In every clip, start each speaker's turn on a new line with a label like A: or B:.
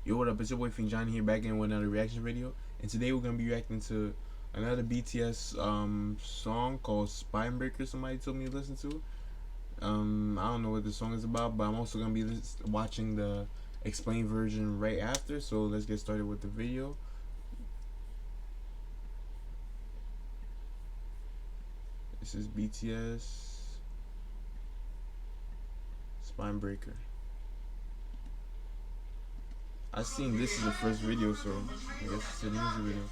A: Yo, what up? It's your boy Fing Johnny here, back in with another reaction video. And today we're gonna be reacting to another BTS song called Spine Breaker. Somebody told me to listen to. I don't know what the song is about, but I'm also gonna be watching the explained version right after. So let's get started with the video. This is BTS Spine Breaker. I seen this is the first video, so I guess it's a music video.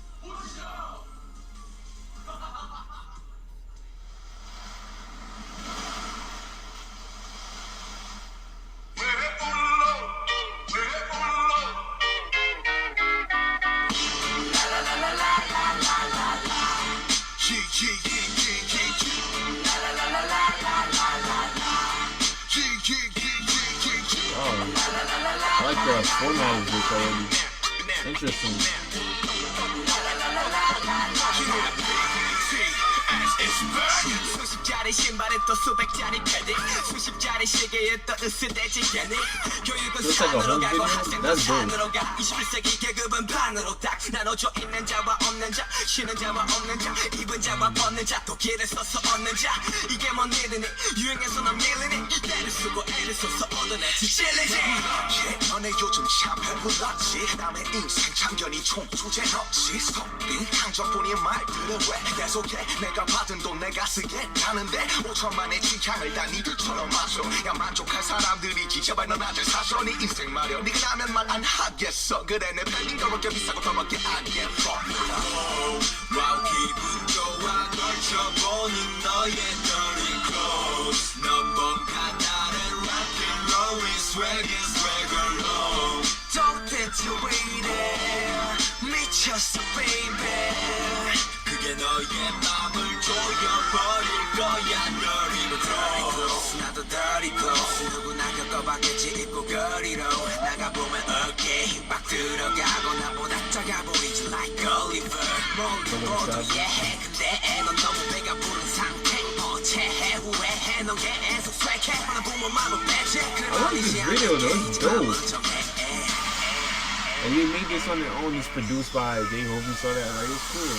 A: I like the format of this already. Interesting. 수십짜리 신발에 또 수백짜리 패딩 수십짜리 시계에 또 으스대지 개니 교육은 산으로 가고 학생도 산으로 가 21세기 계급은 반으로 딱 나눠져 있는 자와 없는 자 쉬는 자와 없는 자 입은 자와 벗는 자 또 길을 서서 얻는 자 이게 뭔 일이니 유행해서 넌 밀리니 때를 쓰고 애를 써서 얻어내지 찔리지 너네 요즘 참 배불렀지 남의 인생 참견이 총 주제 없지 속빈 항정뿐인 말들은 왜 계속해 내가 받은 돈 내가 쓰겠다는데 5천만의 취향을 다 니들처럼 마셔 야 만족할 사람들이지 제발 넌 아들 사셔 네 인생 말여 니가 나면 말 안 하겠어 그래 내 팬인 더럽게 비싸고 더럽게 알겠어 와우 기분 좋아 걸쳐보는 너의 dirty clothes 넌 뭔가 다른 rock'n'roll의 swag은 swagger로 또 대체 왜 이래 미쳤어 baby 그게 너의 맘을 조여버릴 거야 dirty clothes 나도 dirty clothes 누구나 겪어봤겠지 입고 거리로 나가보면 어깨 힘 빡 들어가고 나보다 작아 보이지 like Oliver 모두 이해해 근데 넌 너무 배가 부른 상태 어체해 후회해 넌 계속 쇠해 하나 보면 마음은 빼지 그러지 않게 And they made this on their own. It's produced by Dave. Hope you saw that. Like, it's cool.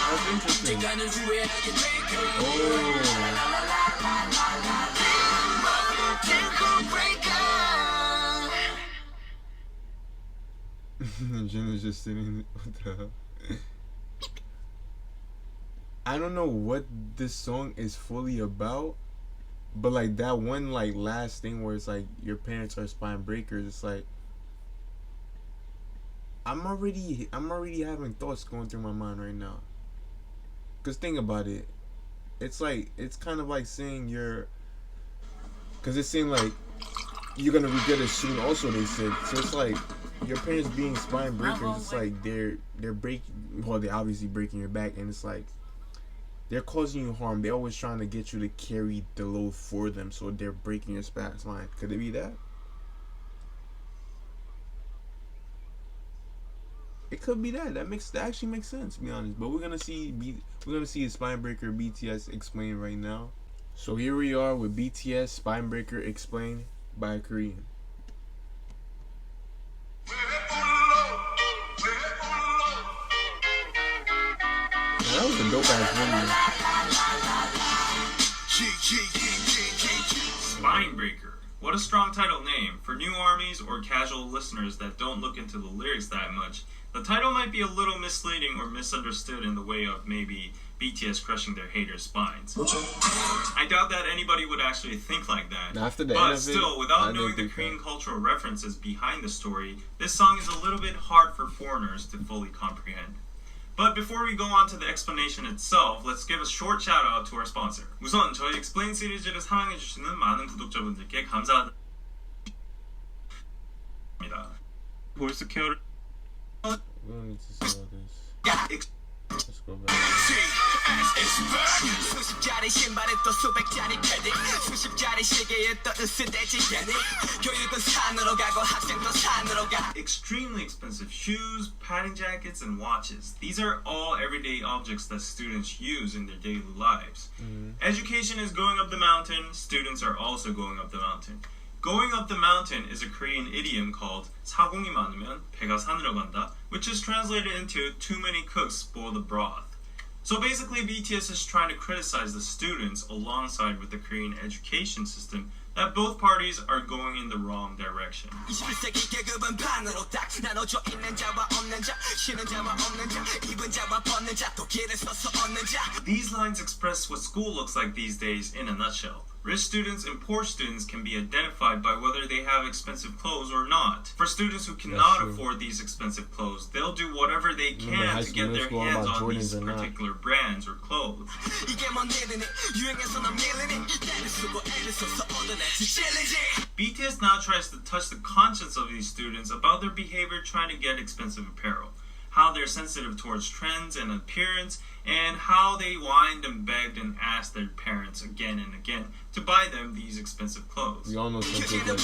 A: That's interesting. Jim is just sitting. What the hell? I don't know what this song is fully about, but like that one like last thing where it's like your parents are spine breakers. It's like I'm already having thoughts going through my mind right now. Cause think about it, it's like it's kind of like saying cause it seemed like you're gonna regret it soon. Also, they said so. It's like your parents being spine breakers. It's like they're breaking. Well, they're obviously breaking your back, and it's like they're causing you harm. They're always trying to get you to carry the load for them, so they're breaking your spine. Could it be that? It could be that. That actually makes sense, to be honest. But we're gonna see a spine breaker BTS explained right now. So here we are with BTS Spine Breaker explained by a Korean. That was a dope ass video.
B: Spine Breaker. What a strong title name. For new armies or casual listeners that don't look into the lyrics that much, the title might be a little misleading or misunderstood in the way of maybe BTS crushing their haters' spines. I doubt that anybody would actually think like that. But still, without knowing the Korean cultural references behind the story, this song is a little bit hard for foreigners to fully comprehend. But before we go on to the explanation itself, let's give a short shout out to our sponsor. 우선 저희 Explain 시리즈를 사랑해주시는 많은 구독자분들께 감사합니다. 보이스 케어를
C: Let's go back.
A: BTS is back. 수십 자리 신발에 또 수백 자리 패딩, 수십 자리 시계에 또 으스대지 개니. 교육은 산으로 가고 학생도 산으로 가.
B: Extremely expensive shoes, padding jackets, and watches. These are all everyday objects that students use in their daily lives. Education is going up the mountain, students are also going up the mountain. Going up the mountain is a Korean idiom called 사공이 많으면 배가 산으로 간다, which is translated into too many cooks spoil the broth. So basically, BTS is trying to criticize the students alongside with the Korean education system that both parties are going in the wrong direction.
A: 21세기 계급은 반으로 딱 나눠져 있는 자와 없는 자, 쉬는 자와 없는 자, 입은 자와 벗는 자, 또 길에 서서 얻는 자.
B: These lines express what school looks like these days in a nutshell. Rich students and poor students can be identified by whether they have expensive clothes or not. For students who cannot afford these expensive clothes, they'll do whatever they can to get their hands on these particular brands or clothes.
A: 이게 뭔 일이니? 유행해서 넌 밀리니? 때를 쓰고 애를 써서 얻어내지 찔리지.
B: BTS now tries to touch the conscience of these students about their behavior trying to get expensive apparel, how they're sensitive towards trends and appearance, and how they whined and begged and asked their parents again and again to buy them these expensive clothes.
C: We all know some kids like that.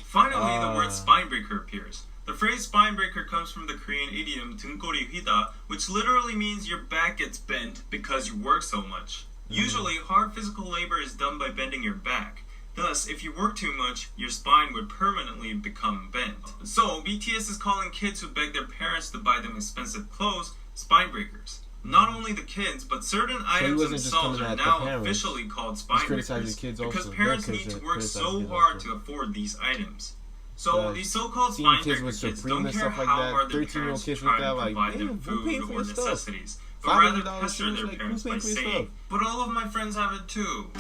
B: Finally, the word spinebreaker appears. The phrase spinebreaker comes from the Korean idiom 등골이 휘다, which literally means your back gets bent because you work so much. Usually, hard physical labor is done by bending your back. Thus, if you work too much, your spine would permanently become bent. So, BTS is calling kids who beg their parents to buy them expensive clothes spine breakers. Not only the kids, but certain items themselves are now officially called spine breakers because parents need to work so hard to afford these items. So, these so-called spine breaker kids don't care how hard their parents try to provide them food or necessities, but rather pester their parents by saying, "But all of my friends have it too."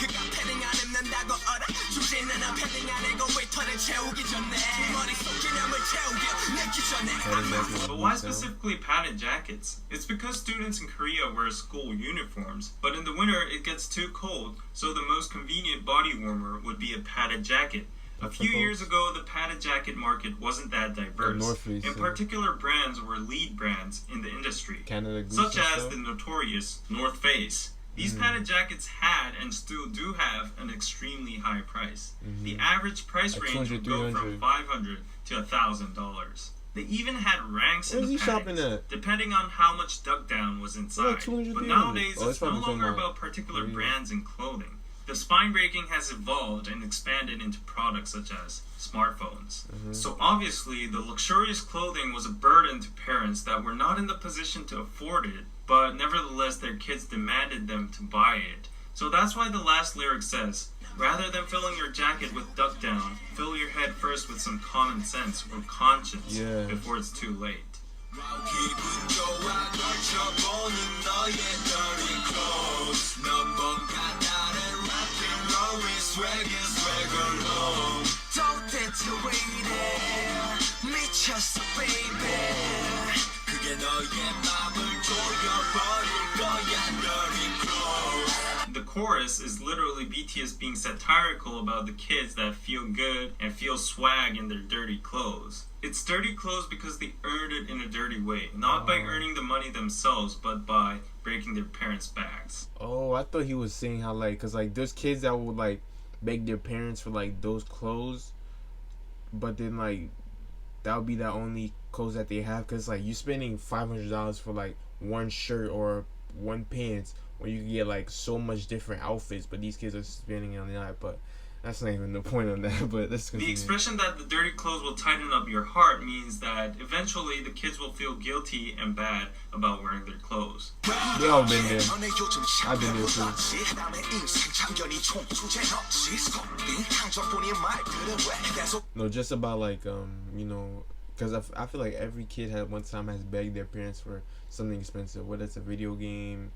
B: But why specifically padded jackets? It's because students in Korea wear school uniforms, but in the winter it gets too cold, so the most convenient body warmer would be a padded jacket. A few years ago, the padded jacket market wasn't that diverse, and particular brands were lead brands in the industry, such as the notorious North Face. These padded jackets had and still do have an extremely high price. The average price range would go from $500 to $1,000. They even had ranks in the paddings, depending on how much duck down was inside. But nowadays, it's no longer about particular brands and clothing. The spine breaking has evolved and expanded into products such as smartphones. So obviously, the luxurious clothing was a burden to parents that were not in the position to afford it, but nevertheless their kids demanded them to buy it. So that's why the last lyric says, rather than filling your jacket with duck down, fill your head first with some common sense or conscience before it's too late. The chorus is literally BTS being satirical about the kids that feel good and feel swag in their dirty clothes. It's dirty clothes because they earned it in a dirty way, not by earning the money themselves, but by breaking their parents' backs.
C: Oh, I thought he was saying how, like, cause like there's kids that would like beg their parents for like those clothes, but then like that would be the only clothes that they have, cause like you spending $500 for like one shirt or one pants when you can get like so much different outfits, but these kids are spending it on that. But that's not even the point on that. But let's continue.
B: The expression that the dirty clothes will tighten up your heart means that eventually the kids will feel guilty and bad about wearing their clothes.
C: We all been there. I've been there too. No, just about like you know, because I feel like every kid at one time has begged their parents for something expensive, whether it's a video game,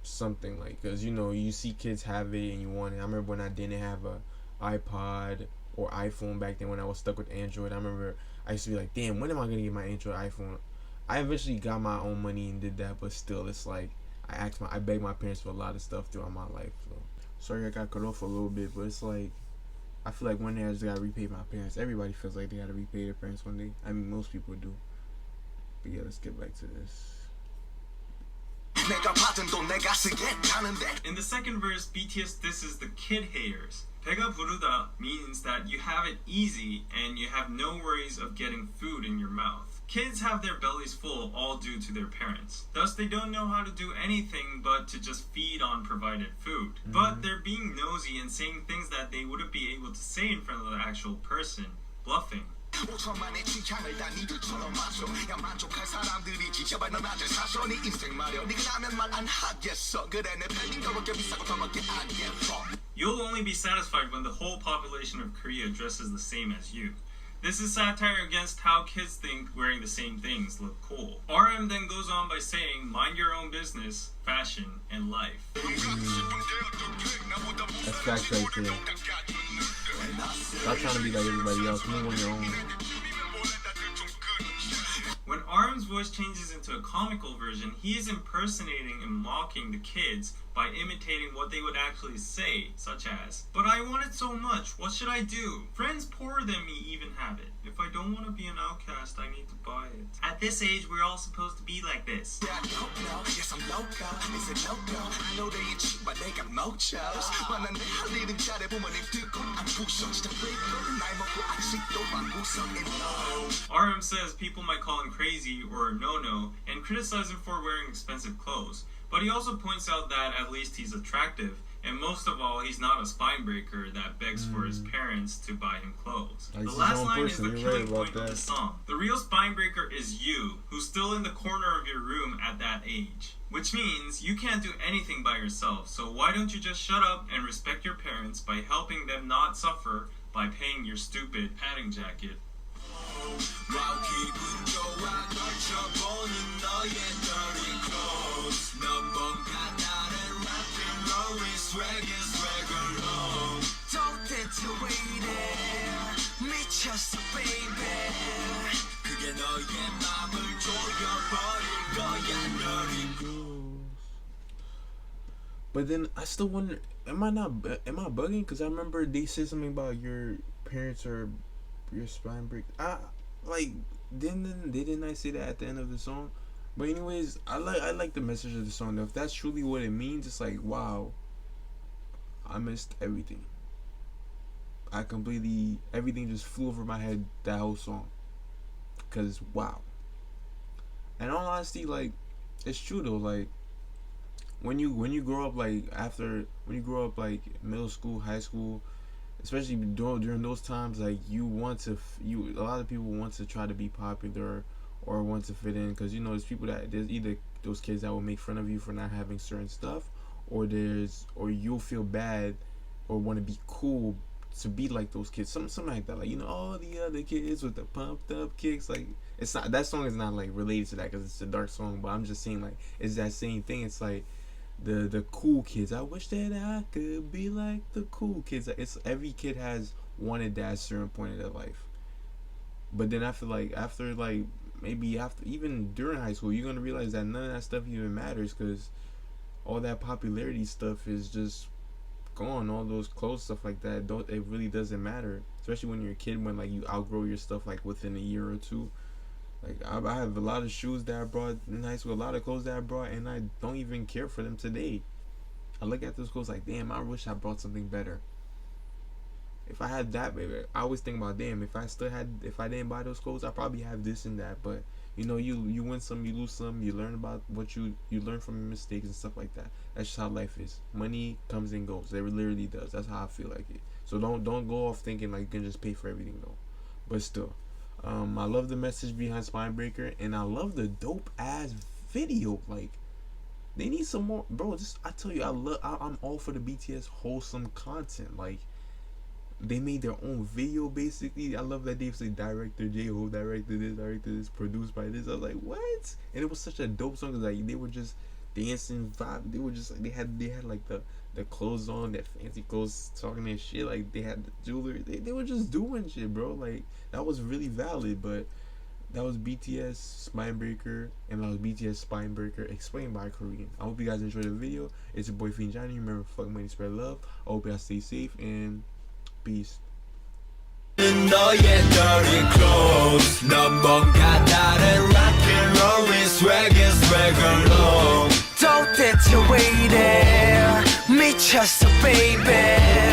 C: something like, because you know you see kids have it and you want it. I remember when I didn't have a iPod or iPhone back then, when I was stuck with Android. I remember I used to be like, damn, when am I gonna get my Android iPhone? I eventually got my own money and did that, but still, it's like I begged my parents for a lot of stuff throughout my life. So sorry I got cut off a little bit, but it's like I feel like one day I just gotta repay my parents. Everybody feels like they gotta repay their parents one day. I mean, most people do. But yeah, let's get back to this.
B: In the second verse, BTS disses the kid haters. 배가 부르다 means that you have it easy and you have no worries of getting food in your mouth. Kids have their bellies full all due to their parents. Thus, they don't know how to do anything but to just feed on provided food. But they're being nosy and saying things that they wouldn't be able to say in front of the actual person, bluffing. You'll only be satisfied when the whole population of Korea dresses the same as you. This is satire against how kids think wearing the same things look cool. RM then goes on by saying, mind your own business, fashion, and life.
C: That's facts right there. Stop trying to be like everybody else. Move on your own.
B: When RM's voice changes into a comical version, he is impersonating and mocking the kids by imitating what they would actually say, such as, "But I want it so much, what should I do? Friends poorer than me even have it. If I don't want to be an outcast, I need to buy it. At this age, we're all supposed to be like this." RM says people might call him crazy or a no-no and criticize him for wearing expensive clothes. But he also points out that at least he's attractive, and most of all, he's not a spine breaker that begs for his parents to buy him clothes.
C: Like
B: the last line
C: person.
B: is the
C: You're
B: killing
C: right
B: point of the song. The real spine breaker is you, who's still in the corner of your room at that age. Which means you can't do anything by yourself, so why don't you just shut up and respect your parents by helping them not suffer by paying your stupid padding jacket.
C: But then I still wonder, am I bugging? Because I remember they said something about your parents or your spine break. Didn't I say that at the end of the song? But anyways, I like the message of the song. Though. If that's truly what it means, it's like, wow, I missed everything. Everything just flew over my head, that whole song. Cause wow. And all honesty, like, it's true though. Like, when you grow up, like middle school, high school, especially during those times, like a lot of people want to try to be popular or want to fit in, because there's either those kids that will make fun of you for not having certain stuff, or you'll feel bad or want to be cool to be like those kids, something like that, like all the other kids with the pumped up kicks. Like, it's not, that song is not like related to that because it's a dark song, but I'm just saying, like, it's that same thing. It's like the cool kids. I wish that I could be like the cool kids. It's every kid has wanted that at a certain point in their life. But then maybe after even during high school, you're gonna realize that none of that stuff even matters, because all that popularity stuff is just gone. All those clothes, stuff like that, it really doesn't matter, especially when you're a kid, when like you outgrow your stuff like within a year or two. Like, I have a lot of shoes that I brought in high school, a lot of clothes that I brought, and I don't even care for them today. I look at those clothes like, damn, I wish I brought something better. If I had that, baby, I always think about, damn, if I didn't buy those clothes, I probably have this and that. But you win some, you lose some. You learn about what you learn from your mistakes and stuff like that. That's just how life is. Money comes and goes. It literally does. That's how I feel like it. So don't go off thinking like you can just pay for everything though. But still, I love the message behind Spinebreaker, and I love the dope ass video. Like, they need some more, bro. I tell you, I'm all for the BTS wholesome content. Like, they made their own video basically. I love that they say director J-Hope directed this, produced by this. I was like, what? And it was such a dope song, because like they were just dancing vibe. They were just like, they had like the clothes on, that fancy clothes, talking that shit. Like, they had the jewelry. They were just doing shit, bro. Like, that was really valid. But that was BTS Spinebreaker, and that was BTS Spinebreaker explained by a Korean. I hope you guys enjoyed the video. It's your boy Fiend Johnny. Remember, fuck money, spread love. I hope y'all stay safe, and peace.
A: 너의 dirty clothes 넌 뭔가 다른 rock and roll swag is regular 도대체 왜 이래 미쳤어 baby